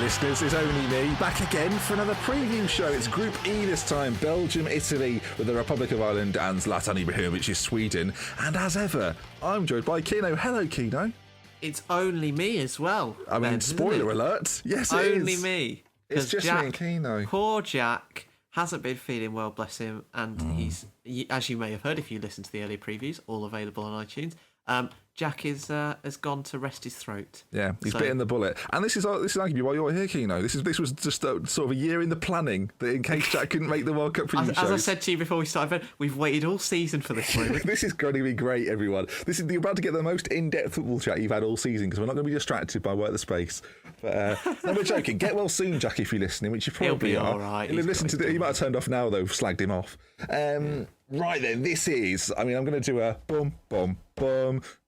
listeners, it's only me, back again for another preview show. It's Group E this time, Belgium, Italy, with the Republic of Ireland and Zlatan Ibrahimovic is Sweden. And as ever, I'm joined by Keeno. Hello, Keeno. It's only me as well. I mean, spoiler alert. Yes, it only is. me. It's just Jack, me and Keeno. Poor Jack hasn't been feeling well, bless him. And he's, as you may have heard if you listened to the earlier previews, all available on iTunes. Jack has gone to rest his throat. Yeah, he's bitten the bullet. And this is arguably why you're here, Keeno. This was just sort of a year in the planning, that in case Jack couldn't make the World Cup preview shows. As I said to you before we started, we've waited all season for this moment. This is going to be great, everyone. You're about to get the most in-depth football chat you've had all season, because we're not going to be distracted by work the space. But no, we're joking. Get well soon, Jack, if you're listening, which you probably He'll be are. all right. He might have turned off now, though. Slagged him off. Right then, this is. I'm going to do a boom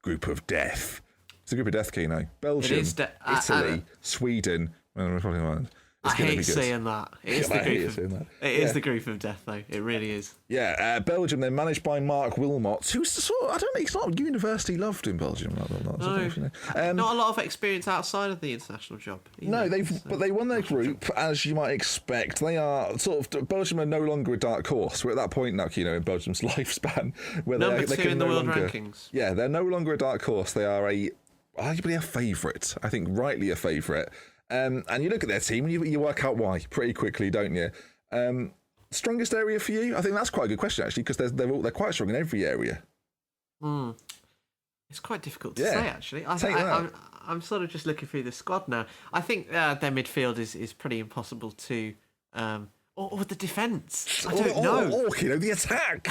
group of death. It's a group of death, Keeno. Belgium, Italy, Sweden, and the Republic of Ireland. I hate saying that. It is the group of death, though. It really is. Yeah, Belgium, they're managed by Mark Wilmot, who's sort of, I don't know, he's not university loved in Belgium. Not a lot of experience outside of the international job. No, but they won their group, as you might expect. They are Belgium are no longer a dark horse. We're at that point now, in Belgium's lifespan, where Number they two can in the no world longer, rankings. Yeah, they're no longer a dark horse. They are arguably a favourite. I think rightly a favourite. And you look at their team and you work out why pretty quickly, don't you? Strongest area for you? I think that's quite a good question, actually, because they're quite strong in every area. It's quite difficult to say, actually. I'm sort of just looking through the squad now. I think their midfield is pretty impossible to... Or the defence. I don't know. Or the attack.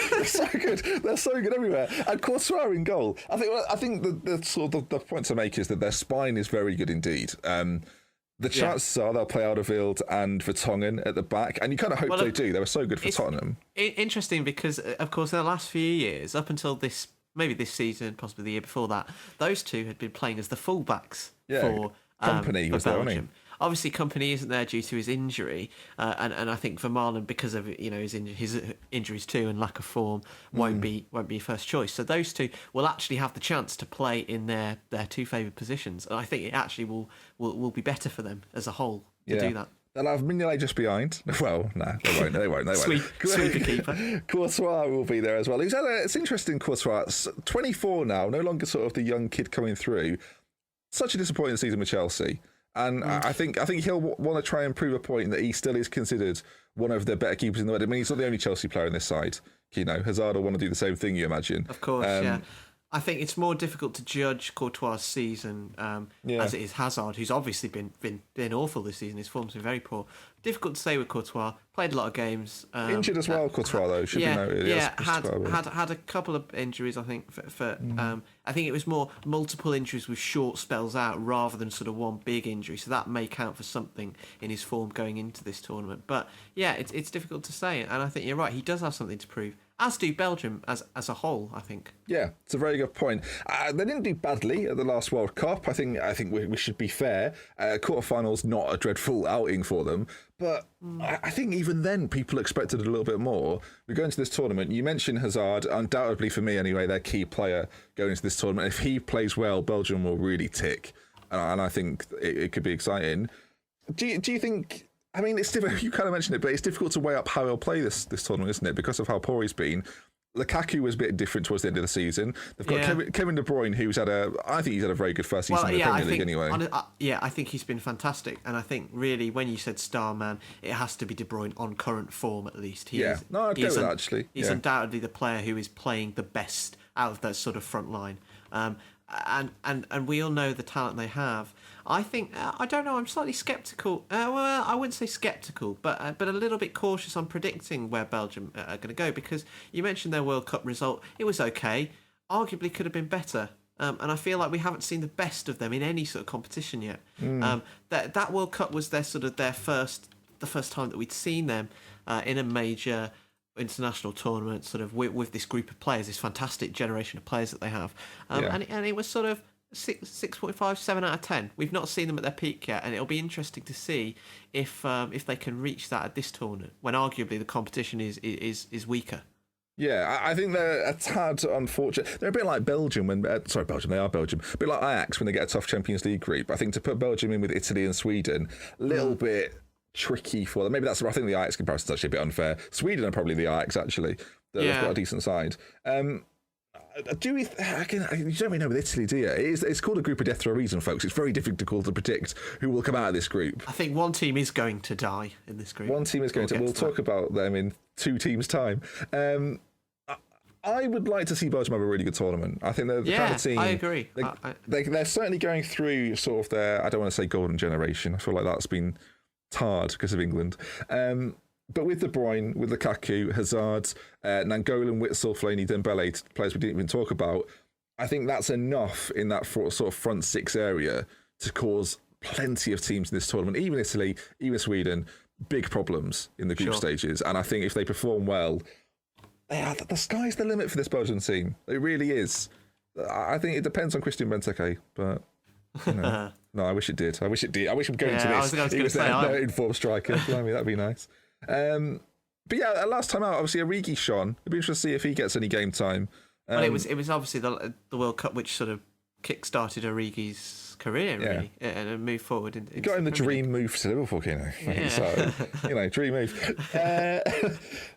They're so good. They're so good everywhere. And Courtois in goal. I think the point to make is that their spine is very good indeed. The chances are they'll play Alderweireld and Vertonghen at the back, and you kind of hope they do. They were so good for Tottenham. Interesting because, of course, in the last few years, up until maybe this season, possibly the year before that, those two had been playing as the fullbacks for Company was there, wasn't he? Obviously, Company isn't there due to his injury, and I think Vermaelen, because of his injuries too and lack of form, won't be first choice. So those two will actually have the chance to play in their two favoured positions, and I think it actually will be better for them as a whole to do that. They'll have Mignolet just behind. Well, no, they won't. Sweep the keeper. Courtois will be there as well. It's interesting, Courtois, 24 now, no longer sort of the young kid coming through. Such a disappointing season with Chelsea. And I think he'll want to try and prove a point that he still is considered one of the better keepers in the world. I mean, he's not the only Chelsea player in this side. Hazard will want to do the same thing, you imagine. Of course, yeah. I think it's more difficult to judge Courtois' season as it is Hazard, who's obviously been awful this season. His form's been very poor. Difficult to say with Courtois. Played a lot of games. Injured as well, Courtois, though, should be noted. Had a couple of injuries, I think. I think it was more multiple injuries with short spells out rather than sort of one big injury. So that may count for something in his form going into this tournament. But yeah, it's difficult to say. And I think you're right. He does have something to prove. As do Belgium as a whole, I think. Yeah, it's a very good point. They didn't do badly at the last World Cup. I think we should be fair. Quarterfinals, not a dreadful outing for them. But I think even then people expected a little bit more. We go into this tournament. You mentioned Hazard, undoubtedly for me anyway, their key player going into this tournament. If he plays well, Belgium will really tick. And I think it could be exciting. Do you think... I mean, it's difficult. You kind of mentioned it, but it's difficult to weigh up how he'll play this tournament, isn't it? Because of how poor he's been. Lukaku was a bit different towards the end of the season. They've got Kevin De Bruyne, I think he's had a very good first season in the Premier League anyway. I think he's been fantastic. And I think really when you said star man, it has to be De Bruyne on current form at least. I'd go with that actually. He's undoubtedly the player who is playing the best out of that sort of front line. And we all know the talent they have. I think I don't know. I'm slightly sceptical. Well, I wouldn't say sceptical, but a little bit cautious on predicting where Belgium are going to go because you mentioned their World Cup result. It was okay. Arguably could have been better. And I feel like we haven't seen the best of them in any sort of competition yet. That World Cup was the first time that we'd seen them in a major international tournament, sort of with this group of players, this fantastic generation of players that they have, and it was sort of 6.5, 7 out of 10. We've not seen them at their peak yet, and it'll be interesting to see if they can reach that at this tournament when arguably the competition is weaker. Yeah, I think they're a tad unfortunate. They're a bit like Belgium Belgium, they are Belgium. A bit like Ajax when they get a tough Champions League group. I think to put Belgium in with Italy and Sweden, a little bit tricky for them. Maybe that's where I think the Ajax comparison is actually a bit unfair. Sweden are probably the Ajax, actually. They've got a decent side. Do we? Again, you don't really know with Italy, do you? It's called a group of death for a reason, folks. It's very difficult to predict who will come out of this group. I think one team is going to die in this group. One team is going to. We'll talk about them in 2 teams' time. I would like to see Belgium have a really good tournament. I think they're the kind of team. I agree. They're certainly going through sort of their, I don't want to say golden generation. I feel like that's been tarred because of England. But with De Bruyne, with Lukaku, Hazard, Nainggolan, Witsel, Fellaini, Dembele, players we didn't even talk about, I think that's enough in that sort of front 6 area to cause plenty of teams in this tournament, even Italy, even Sweden, big problems in the group stages. And I think if they perform well, the sky's the limit for this Belgian team. It really is. I think it depends on Christian Benteke, but no, I wish it did. I wish we'd go into this. I was going to say, informed striker. Blimey, that'd be nice. But yeah, last time out, obviously Origi shone. It'd be interesting to see if he gets any game time. Well, it was obviously the World Cup which sort of kick-started Origi's career, really, and moved forward. You got him the dream move to Liverpool, So, dream move.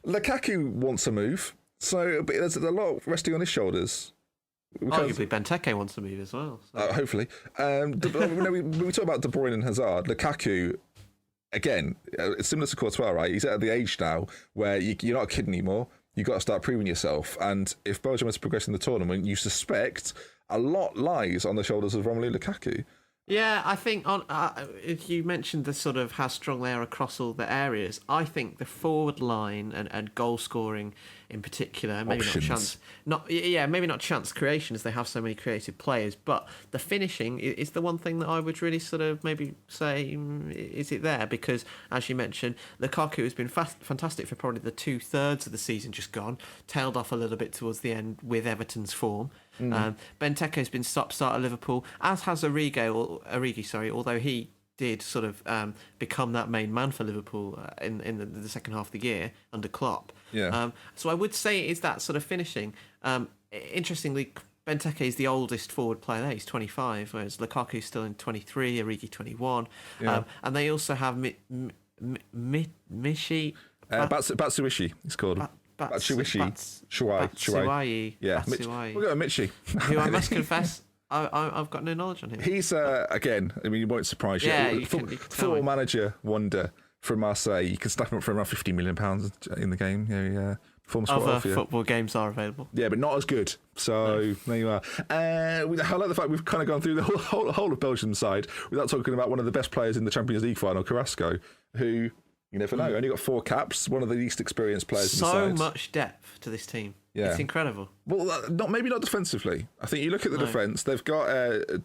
Lukaku wants a move, so there's a lot resting on his shoulders. Arguably, Benteke wants to move as well. So. Hopefully. We talk about De Bruyne and Hazard. Lukaku, again, it's similar to Courtois, right? He's at the age now where you're not a kid anymore. You've got to start proving yourself. And if Belgium has progressed in the tournament, you suspect a lot lies on the shoulders of Romelu Lukaku. Yeah, I think if you mentioned the sort of how strong they are across all the areas, I think the forward line and goal scoring in particular, maybe not chance creation as they have so many creative players, but the finishing is the one thing that I would really sort of maybe say, is it there? Because as you mentioned, Lukaku has been fantastic for probably the 2/3 of the season just gone, tailed off a little bit towards the end with Everton's form. Benteke has been stop-start at Liverpool, as has Origi, although he did sort of become that main man for Liverpool in the second half of the year under Klopp. Yeah. So I would say it is that sort of finishing. Interestingly, Benteke is the oldest forward player there. He's 25, whereas Lukaku's still in 23, Origi 21. Yeah. And they also have Mishi... Batshuayi, he's called. Batshuayi. Yeah. We'll go with Michy. Who I must confess, I've got no knowledge on him. He's, again, I mean, it won't surprise you. Yeah, Full manager wonder from Marseille. You can snap him up for around £50 million in the game. Yeah. Other football games are available. Yeah, but not as good. So there you are. I like the fact we've kind of gone through the whole of Belgium's side without talking about one of the best players in the Champions League final, Carrasco, who... You never know. Only got 4 caps. One of the least experienced players in the side. So much depth to this team. Yeah. It's incredible. Well, maybe not defensively. I think you look at the defence. They've got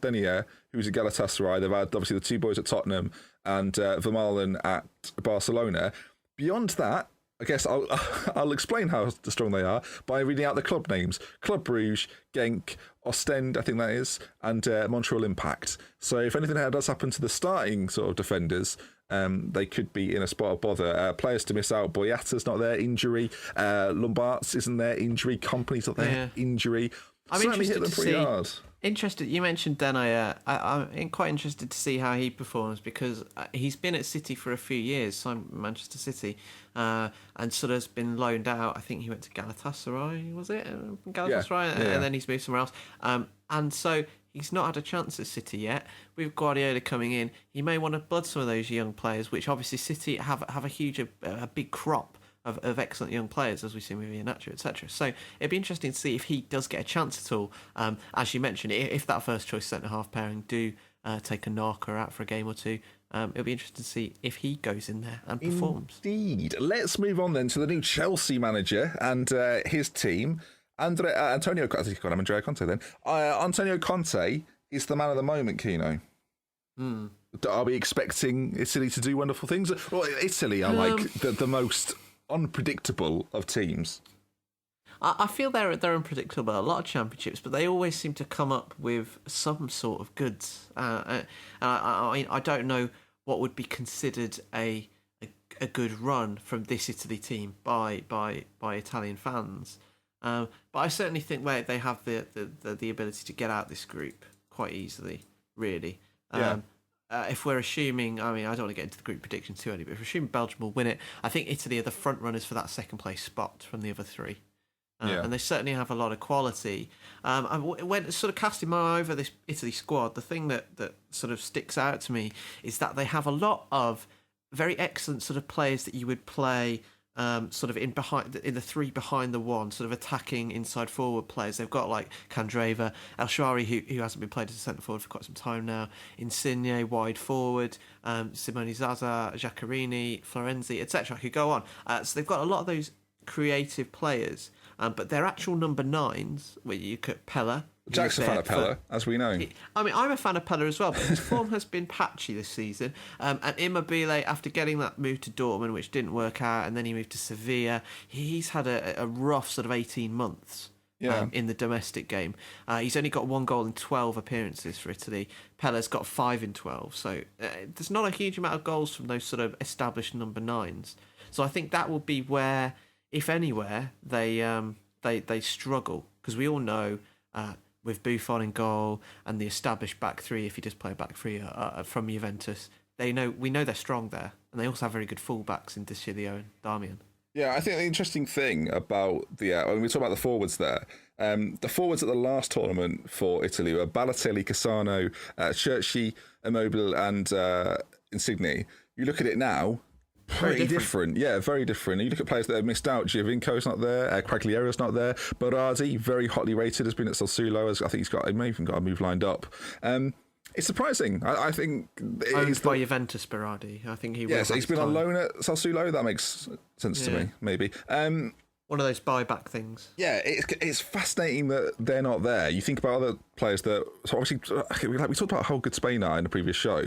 Denier, who's at Galatasaray. They've had obviously the 2 boys at Tottenham and Vermaelen at Barcelona. Beyond that, I guess I'll explain how strong they are by reading out the club names: Club Brugge, Genk, Ostend, I think that is, and Montreal Impact. So if anything does happen to the starting sort of defenders, they could be in a spot of bother. Players to miss out: Boyata's not there, injury. Lombards isn't there, injury. Company's not there, injury. I'm Certainly interested hit them to pretty see. hard. Interested. You mentioned Denier. I'm quite interested to see how he performs because he's been at City for a few years, so Manchester City, and sort of has been loaned out. I think he went to Galatasaray, was it? Galatasaray, and then he's moved somewhere else. And so he's not had a chance at City yet. With Guardiola coming in, he may want to blood some of those young players, which obviously City have a big crop of excellent young players, as we've seen with Iheanacho, etc. So it'd be interesting to see if he does get a chance at all. As you mentioned, if that first choice centre-half pairing do take a knocker out for a game or two, it'll be interesting to see if he goes in there and performs. Indeed. Let's move on then to the new Chelsea manager and his team. Antonio Conte then. Antonio Conte is the man of the moment, Keeno. Are we expecting Italy to do wonderful things? Well, Italy are like the most unpredictable of teams. I feel they're unpredictable at a lot of championships, but they always seem to come up with some sort of goods. I don't know what would be considered a a good run from this Italy team by Italian fans. But I certainly think they have the ability to get out this group quite easily, really. If we're assuming, I mean, I don't want to get into the group predictions too early, but if we're assuming Belgium will win it, I think Italy are the front runners for that second place spot from the other three. And they certainly have a lot of quality. When sort of casting my eye over this Italy squad, the thing that sort of sticks out to me is that they have a lot of very excellent sort of players that you would play sort of in the three behind the one, sort of attacking inside forward players. They've got like Candreva, El Shaarawy, who hasn't been played as a centre forward for quite some time now, Insigne wide forward, Simone Zaza, Giaccherini, Florenzi, etc. I could go on. So they've got a lot of those creative players, but their actual number nines, where you could Pella. Jack's a fan of Pella, as we know. I mean, I'm a fan of Pella as well, but his form has been patchy this season. And Immobile, after getting that move to Dortmund, which didn't work out, and then he moved to Sevilla, he's had a rough sort of 18 months in the domestic game. He's only got 1 goal in 12 appearances for Italy. Pella's got 5 in 12. So there's not a huge amount of goals from those sort of established number nines. So I think that will be where, if anywhere, they struggle. Because we all know... with Buffon in goal and the established back three, if you just play a back three from Juventus, we know they're strong there, and they also have very good fullbacks in De Sciglio and Darmian. Yeah, I think the interesting thing about when we talk about the forwards there, the forwards at the last tournament for Italy were Balotelli, Cassano, Churchy, Immobile, and Insigne. You look at it now. Pretty different. Yeah, very different. You look at players that have missed out. Giovinco's not there. Quagliaro's not there. Berardi, very hotly rated, has been at Sassuolo. I think he may even got a move lined up. It's surprising. I think owned by Juventus, Berardi. I think he. Yes, he's been on loan at Sassuolo. That makes sense to me. Maybe. One of those buyback things. Yeah, it's fascinating that they're not there. You think about other players that. So obviously, we talked about how good Spain are in the previous show.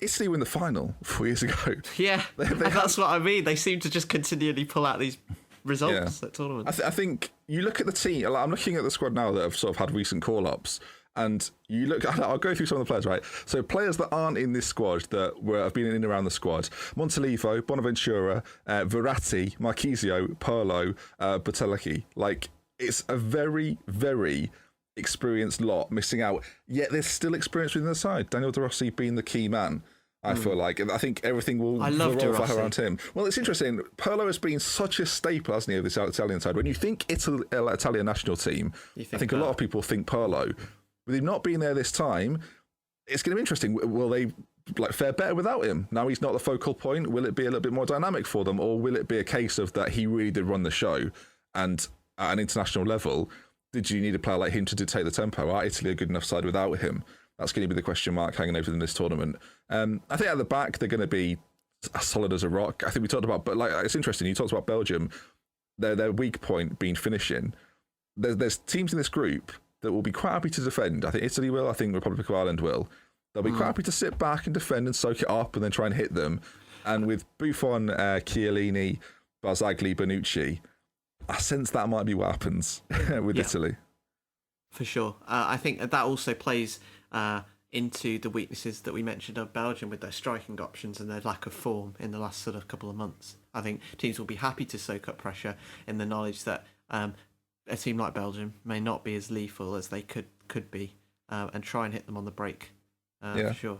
Italy win the final 4 years ago. Yeah, that's what I mean. They seem to just continually pull out these results at tournaments. I think you look at the team. I'm looking at the squad now that have sort of had recent call-ups, and you look. I'll go through some of the players, right? So players that aren't in this squad that have been in and around the squad: Montalivo, Bonaventura, Verratti, Marchisio, Pirlo, Batelecki. Like, it's a very, very experienced lot missing out, yet there's still experience within the side. Daniel De Rossi being the key man, I feel like. I think everything will revolve around him. Well, it's interesting. Pirlo has been such a staple, hasn't he, of this Italian side. When you think Italian national team, I think a lot of people think Pirlo. With him not being there this time, it's going to be interesting. Will they fare better without him? Now he's not the focal point. Will it be a little bit more dynamic for them, or will it be a case of that he really did run the show, and at an international level, did you need a player like him to dictate the tempo? Are Italy a good enough side without him? That's going to be the question mark hanging over them this tournament. I think at the back, they're going to be as solid as a rock. I think we talked about, but it's interesting, you talked about Belgium, their weak point being finishing. There's teams in this group that will be quite happy to defend. I think Italy will, I think Republic of Ireland will. They'll be quite happy to sit back and defend and soak it up and then try and hit them. And with Buffon, Chiellini, Barzagli, Bonucci, I sense that might be what happens with Italy. For sure. I think that also plays into the weaknesses that we mentioned of Belgium with their striking options and their lack of form in the last sort of couple of months. I think teams will be happy to soak up pressure in the knowledge that a team like Belgium may not be as lethal as they could be, and try and hit them on the break, for sure.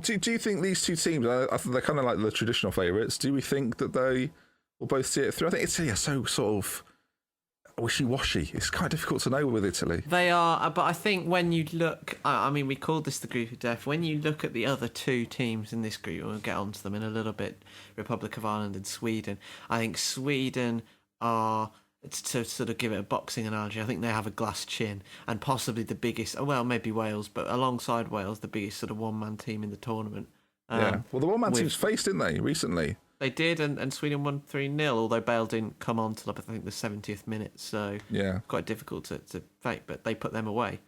Do you think these two teams, I think they're kind of like the traditional favourites, do we think that they will both see it through? I think Italy are so sort of wishy-washy. It's quite difficult to know with Italy. They are, but I think when you look, I mean, we called this the group of death. When you look at the other two teams in this group, we'll get onto them in a little bit, Republic of Ireland and Sweden. I think Sweden are, to sort of give it a boxing analogy, I think they have a glass chin and possibly the biggest, well, maybe Wales, but alongside Wales, the biggest sort of one-man team in the tournament. Well, the one-man teams faced, didn't they, recently? They did, and Sweden won 3-0, although Bale didn't come on till I think the 70th minute, so quite difficult to fake, but they put them away.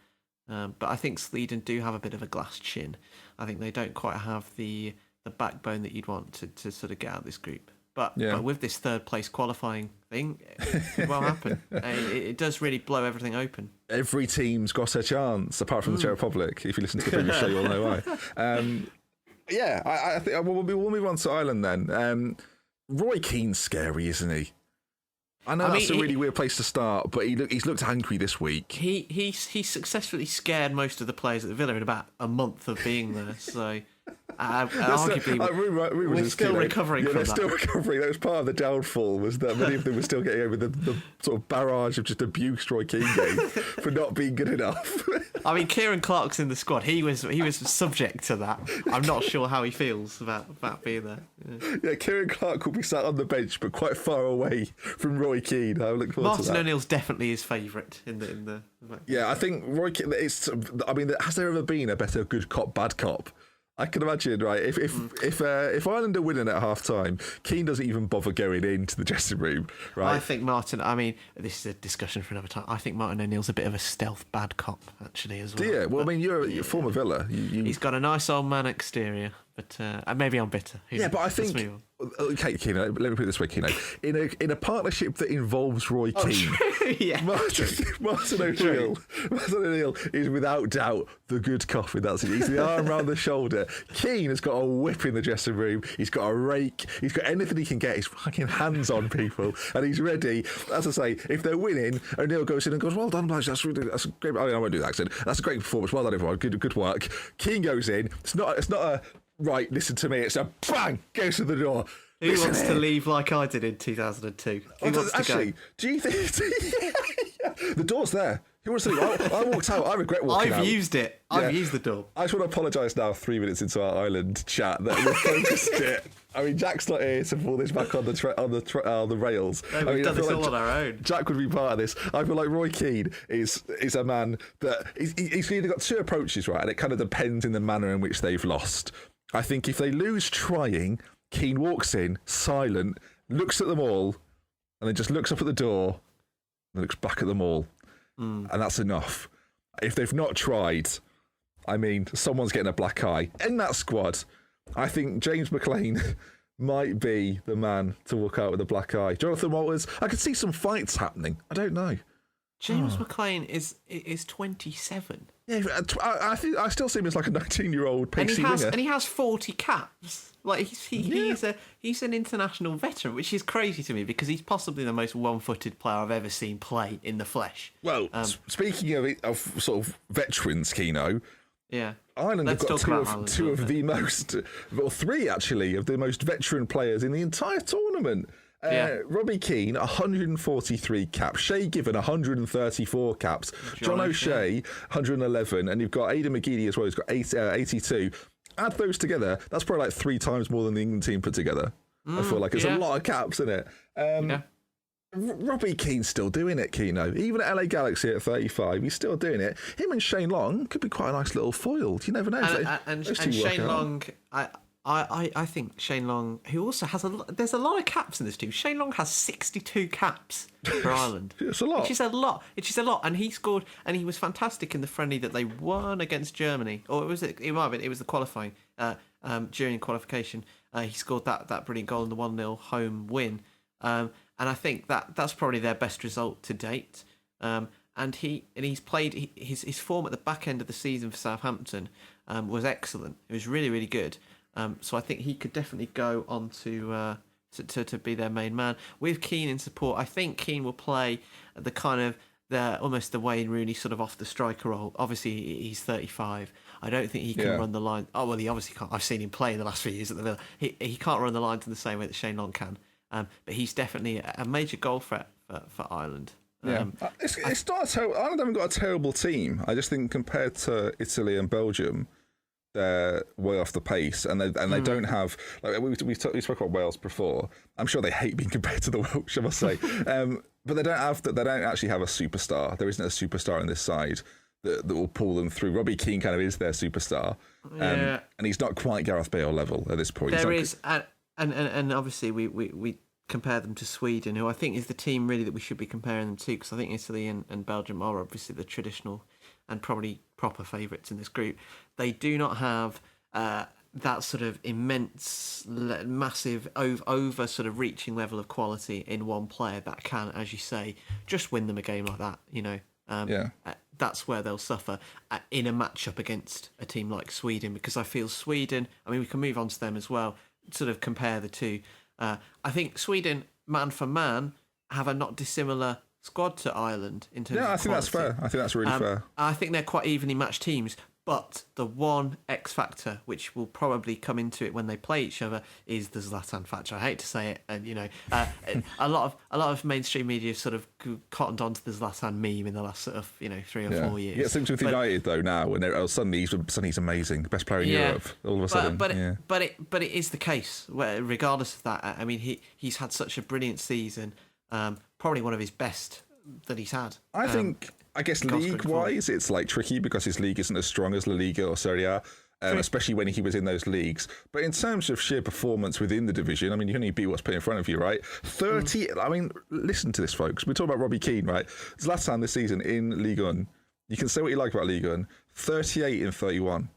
But I think Sweden do have a bit of a glass chin. I think they don't quite have the backbone that you'd want to sort of get out of this group. But with this third place qualifying thing, it could well happen. It does really blow everything open. Every team's got a chance, apart from the Czech Republic. If you listen to the previous show, you'll know why. I think we'll move on to Ireland then. Roy Keane's scary, isn't he? I know that's a really weird place to start, but he's looked angry this week. He successfully scared most of the players at the Villa in about a month of being there, so arguably we're still recovering from that. They're still recovering. That was part of the downfall, was that many of them were still getting over the sort of barrage of just abuse Roy Keane gave for not being good enough. I mean, Kieran Clark's in the squad. He was subject to that. I'm not sure how he feels about being there. Yeah, Kieran Clark will be sat on the bench, but quite far away from Roy Keane. I look forward to that. Martin O'Neill's definitely his favourite in the. Yeah, I think Roy Keane. I mean, has there ever been a better good cop, bad cop? I can imagine, right? If Ireland are winning at half time, Keane doesn't even bother going into the dressing room, right? I think Martin. I mean, this is a discussion for another time. I think Martin O'Neill's a bit of a stealth bad cop, actually, as well. Do you? Well, I mean, you're a former Villa. He's got a nice old man exterior, but maybe I'm bitter. But I think. Okay, Keeno, let me put it this way, Keeno. In a partnership that involves Roy Keane, Martin O'Neill is without doubt the good cop in that scene. He's the arm around the shoulder. Keane has got a whip in the dressing room. He's got a rake. He's got anything he can get. He's fucking hands on people, and he's ready. As I say, if they're winning, O'Neill goes in and goes, "Well done, Blanche. That's a great. I won't do that accent. That's a great performance. Well done, everyone. Good work." Keane goes in. It's not a right, listen to me. It's a bang, goes to the door. Who wants to leave like I did in 2002? Who wants to go? Do you think... The door's there. Who wants to leave? I walked out. I regret walking out. I've used it. I've used the door. I just want to apologise now, 3 minutes into our island chat, that we focused it. I mean, Jack's not here to pull this back on the rails. No, we've done this all on our own. Jack would be part of this. I feel like Roy Keane is a man that... He's either got two approaches, right, and it kind of depends in the manner in which they've lost. I think if they lose trying, Keane walks in, silent, looks at them all, and then just looks up at the door and looks back at them all. And that's enough. If they've not tried, I mean, someone's getting a black eye. In that squad, I think James McLean might be the man to walk out with a black eye. Jonathan Walters, I could see some fights happening. I don't know. James McLean is 27. Yeah, I still see him as like a 19-year-old pacey winger. And he has 40 caps. Like he's an international veteran, which is crazy to me because he's possibly the most one-footed player I've ever seen play in the flesh. Well, speaking of sort of veterans, Keeno. Yeah. Ireland have got two of the most, well, three actually, of the most veteran players in the entire tournament. Robbie Keane, 143 caps. Shay Given, 134 caps. John O'Shea, 111. And you've got Aidan McGeady as well, who's got 82. Add those together, that's probably like 3 times more than the England team put together. I feel like it's a lot of caps, isn't it? Robbie Keane's still doing it, Keeno. Even at LA Galaxy at 35, he's still doing it. Him and Shane Long could be quite a nice little foil. You never know. And Shane Long... I think Shane Long, who also has there's a lot of caps in this team. Shane Long has 62 caps for Ireland. It's a lot. Which is a lot. And he scored, and he was fantastic in the friendly that they won against Germany. Or it might have been, it was the qualifying, during qualification. He scored that brilliant goal in the 1-0 home win. And I think that's probably their best result to date. And he's played, his form at the back end of the season for Southampton was excellent. It was really, really good. So I think he could definitely go on to be their main man. With Keane in support, I think Keane will play the kind of almost the Wayne Rooney sort of off the striker role. Obviously, he's 35. I don't think he can run the line. Oh, well, he obviously can't. I've seen him play in the last few years at the Villa. He can't run the lines in the same way that Shane Long can. But he's definitely a major goal threat for Ireland. It's not Ireland haven't got a terrible team. I just think compared to Italy and Belgium, they're way off the pace, and they don't have, like we spoke about Wales before. I'm sure they hate being compared to the Welsh, I must say, but they don't actually have a superstar. There isn't a superstar on this side that will pull them through. Robbie Keane kind of is their superstar, and he's not quite Gareth Bale level at this point. There is, and obviously we compare them to Sweden, who I think is the team really that we should be comparing them to, because I think Italy and Belgium are obviously the traditional and probably proper favourites in this group. They do not have that sort of immense, massive, over sort of reaching level of quality in one player that can, as you say, just win them a game like that. You know, that's where they'll suffer in a matchup against a team like Sweden, because I feel Sweden. I mean, we can move on to them as well. Sort of compare the two. I think Sweden, man for man, have a not dissimilar squad to Ireland in terms of I think that's quality. fair. I think that's really fair. I think they're quite evenly matched teams. But the one X factor, which will probably come into it when they play each other, is the Zlatan factor. I hate to say it, and a lot of mainstream media sort of cottoned onto the Zlatan meme in the last sort of 3 or 4 years. Yeah, things with United though now, when suddenly he's amazing, best player in Europe. All of a sudden, but it is the case. Where regardless of that, I mean, he's had such a brilliant season, probably one of his best that he's had. I guess league-wise, it's like tricky because his league isn't as strong as La Liga or Serie A, especially when he was in those leagues. But in terms of sheer performance within the division, I mean, you can only beat what's put in front of you, right? 30. I mean, listen to this, folks. We're talking about Robbie Keane, right? Zlatan this season in Ligue 1. You can say what you like about Ligue 1. 38 in 31.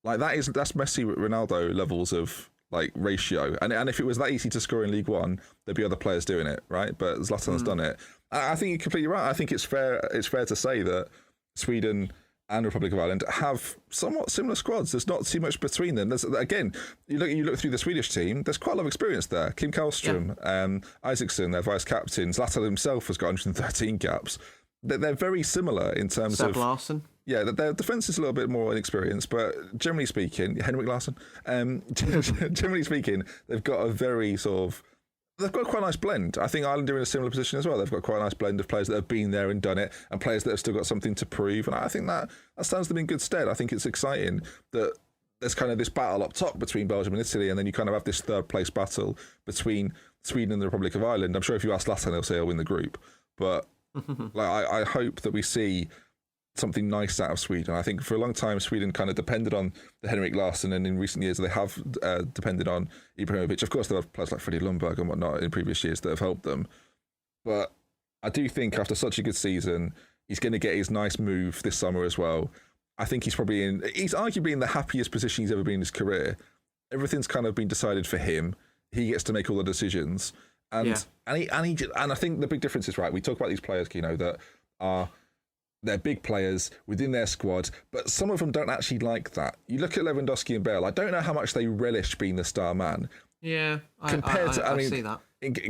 Like that's Messi, Ronaldo levels of like ratio. And if it was that easy to score in League 1, there'd be other players doing it, right? But Zlatan's done it. I think you're completely right. I think it's fair to say that Sweden and Republic of Ireland have somewhat similar squads. There's not too much between them. Again, you look through the Swedish team, there's quite a lot of experience there. Kim Karlström, Isaacson, their vice captain, Zlatan himself has got 113 caps. They're very similar in terms of... Seb Larsson. Yeah, their defence is a little bit more inexperienced, but generally speaking, Henrik Larsson, generally speaking, they've got a very sort of... They've got quite a nice blend. I think Ireland are in a similar position as well. They've got quite a nice blend of players that have been there and done it, and players that have still got something to prove. And I think that stands them in good stead. I think it's exciting that there's kind of this battle up top between Belgium and Italy, and then you kind of have this third place battle between Sweden and the Republic of Ireland. I'm sure if you ask Zlatan, he'll say he'll win the group. But I hope that we see something nice out of Sweden. I think for a long time Sweden kind of depended on the Henrik Larsson, and in recent years they have depended on Ibrahimovic. Of course, there are players like Freddie Lundberg and whatnot in previous years that have helped them. But I do think after such a good season, he's going to get his nice move this summer as well. I think he's arguably in the happiest position he's ever been in his career. Everything's kind of been decided for him. He gets to make all the decisions. And I think the big difference is, right, we talk about these players, Keeno, that are... They're big players within their squad, but some of them don't actually like that. You look at Lewandowski and Bale, I don't know how much they relish being the star man. Yeah, I see that.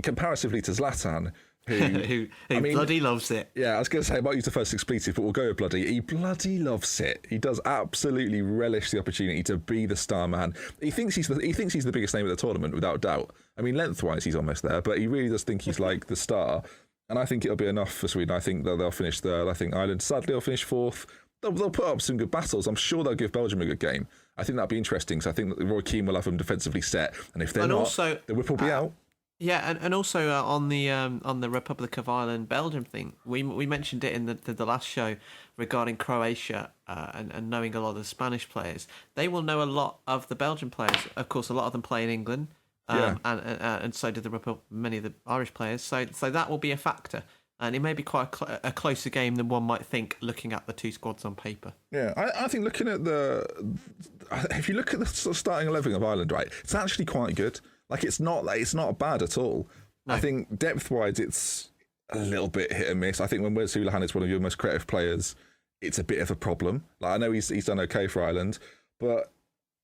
Comparatively to Zlatan, who bloody loves it. Yeah, I was going to say, I might use the first expletive, but we'll go with bloody. He bloody loves it. He does absolutely relish the opportunity to be the star man. He thinks he's the biggest name at the tournament, without doubt. I mean, lengthwise, he's almost there, but he really does think he's like the star. And I think it'll be enough for Sweden. I think that they'll finish third. I think Ireland, sadly, will finish fourth. They'll put up some good battles. I'm sure they'll give Belgium a good game. I think that'll be interesting. So I think that Roy Keane will have them defensively set. And if they're not, the whip will be out. Yeah, and also on the Republic of Ireland Belgium thing, we mentioned it in the last show regarding Croatia and knowing a lot of the Spanish players. They will know a lot of the Belgian players. Of course, a lot of them play in England. And so did many of the Irish players. So that will be a factor, and it may be quite a closer game than one might think looking at the two squads on paper. Yeah, I think looking at if you look at the sort of starting 11 of Ireland, right, it's actually quite good. Like it's not bad at all. No. I think depth-wise, it's a little bit hit and miss. I think when Wes Hoolahan is one of your most creative players, it's a bit of a problem. Like I know he's done okay for Ireland, but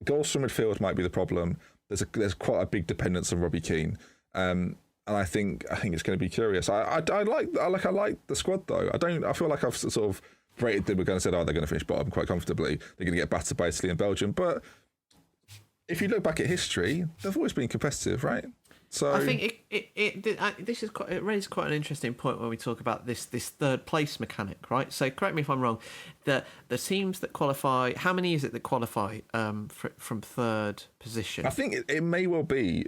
goals from midfield might be the problem. There's quite a big dependence on Robbie Keane, and I think it's going to be curious. I like the squad though. I feel like I've sort of rated them. We're going to say, they're going to finish bottom quite comfortably. They're going to get battered by Italy and Belgium, but if you look back at history, they've always been competitive, right? So I think it raises quite an interesting point when we talk about this third place mechanic, right? So correct me if I'm wrong. The teams that qualify, how many is it that qualify from third position? I think it may well be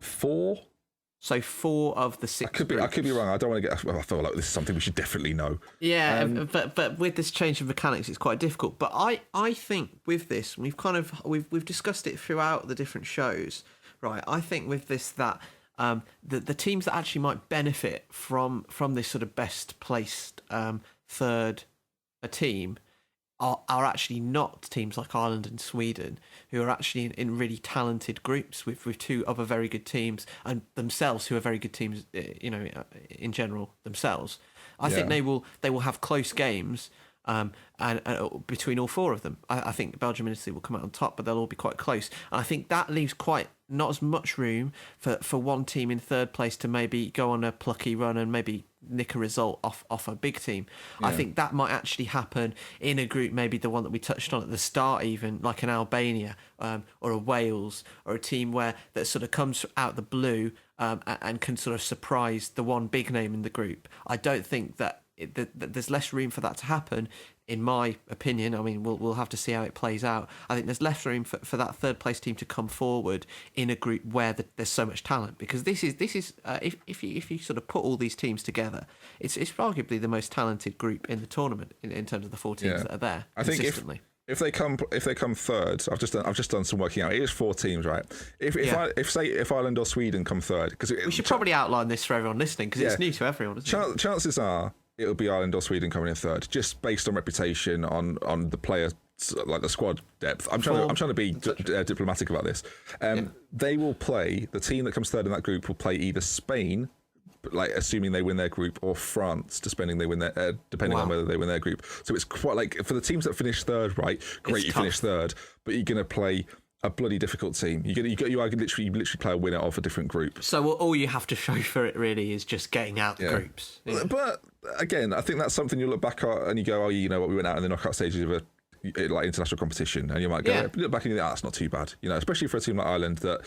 4. So 4 of the 6. I could be wrong. I don't want to get. I feel like this is something we should definitely know. Yeah, but with this change of mechanics, it's quite difficult. But I think with this, we've discussed it throughout the different shows. Right, I think with this that the teams that actually might benefit from this sort of best placed third team are actually not teams like Ireland and Sweden, who are actually in really talented groups with two other very good teams and themselves who are very good teams, in general themselves. I think they will have close games. And between all 4 of them, I think Belgium and Italy will come out on top, but they'll all be quite close. And I think that leaves quite not as much room for one team in third place to maybe go on a plucky run and maybe nick a result off a big team. I think that might actually happen in a group, maybe the one that we touched on at the start, even like an Albania or a Wales, or a team that sort of comes out the blue and can sort of surprise the one big name in the group. I don't think that there's less room for that to happen, in my opinion. I mean, we'll have to see how it plays out. I think there's less room for that third place team to come forward in a group where there's so much talent, because this is if you sort of put all these teams together, it's arguably the most talented group in the tournament in terms of the 4 teams that are there consistently. If they come third, I've just done some working out. It is 4 teams, right? If Ireland or Sweden come third, because we should probably outline this for everyone listening, because it's new to everyone, isn't it? Chances are it'll be Ireland or Sweden coming in third, just based on reputation, on the player, like the squad depth. I'm trying to be diplomatic about this. They will play, the team that comes third in that group will play either Spain, like assuming they win their group, or France, depending on whether they win their group. So it's quite like, for the teams that finish third, right? Great, you finish third, but you're going to play a bloody difficult team. You literally play a winner of a different group. So all you have to show for it really is just getting out the groups. Yeah. But again, I think that's something you look back at and you go, oh, you know what, we went out in the knockout stages of a like international competition, and you might go, look back and you think, that's not too bad. You know, especially for a team like Ireland, that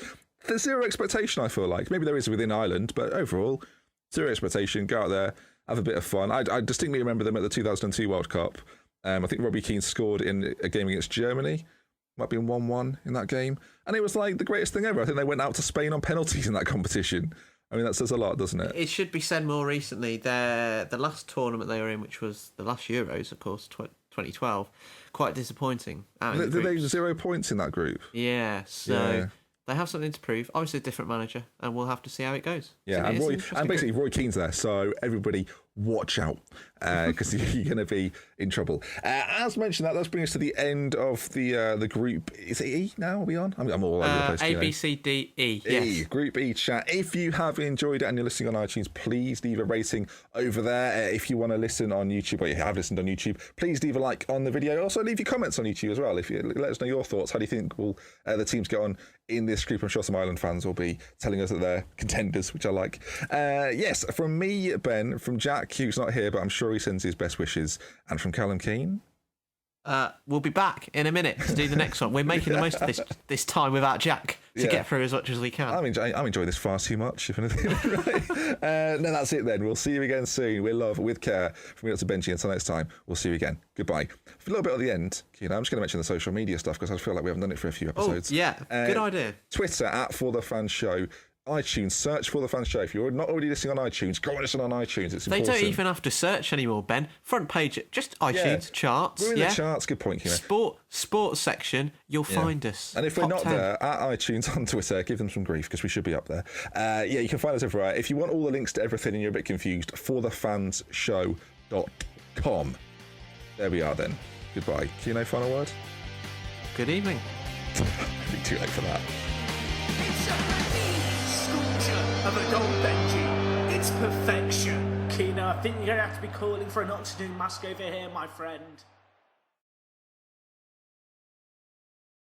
there's zero expectation. I feel like maybe there is within Ireland, but overall, zero expectation. Go out there, have a bit of fun. I distinctly remember them at the 2002 World Cup. I think Robbie Keane scored in a game against Germany. Might be 1-1 in that game, and it was like the greatest thing ever. I think they went out to Spain on penalties in that competition. I mean, that says a lot, doesn't it? It should be said more recently, the last tournament they were in, which was the last Euros, of course, 2012, quite disappointing. Did they 0 points in that group? Yeah, so they have something to prove. Obviously, a different manager, and we'll have to see how it goes. Yeah, and basically Roy Keane's there, so everybody watch out, because you're going to be in trouble. As mentioned, that does bring us to the end of the group. Is it E now? Are we on? I'm all over the place. A, B, C, D, E. Yes. E, Group E chat. If you have enjoyed it and you're listening on iTunes, please leave a rating over there. If you want to listen on YouTube, or you have listened on YouTube, please leave a like on the video. Also, leave your comments on YouTube as well. If you let us know your thoughts. How do you think will the teams get on in this group? I'm sure some Ireland fans will be telling us that they're contenders, which I like. Yes, from me, Ben, from Jack, who's not here, but I'm sure he sends his best wishes, and from Callum Keane. We'll be back in a minute to do the next one. We're making the most of this time without Jack to get through as much as we can. I'm enjoying this far too much, if anything. Right? No, that's it then. We'll see you again soon. With love, with care. From me up to Benji. Until next time, we'll see you again. Goodbye. For a little bit at the end, I'm just going to mention the social media stuff, because I feel like we haven't done it for a few episodes. Oh, yeah. Good idea. Twitter @ForTheFansShow. iTunes, search For The Fans Show. If you're not already listening on iTunes, go and listen on iTunes. It's important. They don't even have to search anymore, Ben. Front page, just iTunes, charts. We're in the charts. Good point, Keeno. Sports section, you'll find us. And if we're not there, at iTunes on Twitter, give them some grief, because we should be up there. You can find us everywhere. If you want all the links to everything and you're a bit confused, forthefanshow.com. There we are then. Goodbye. Keeno, final word? Good evening. I think too late for that. Of a gold, Benji. It's perfection. Keeno, I think you're going to have to be calling for an oxygen mask over here, my friend.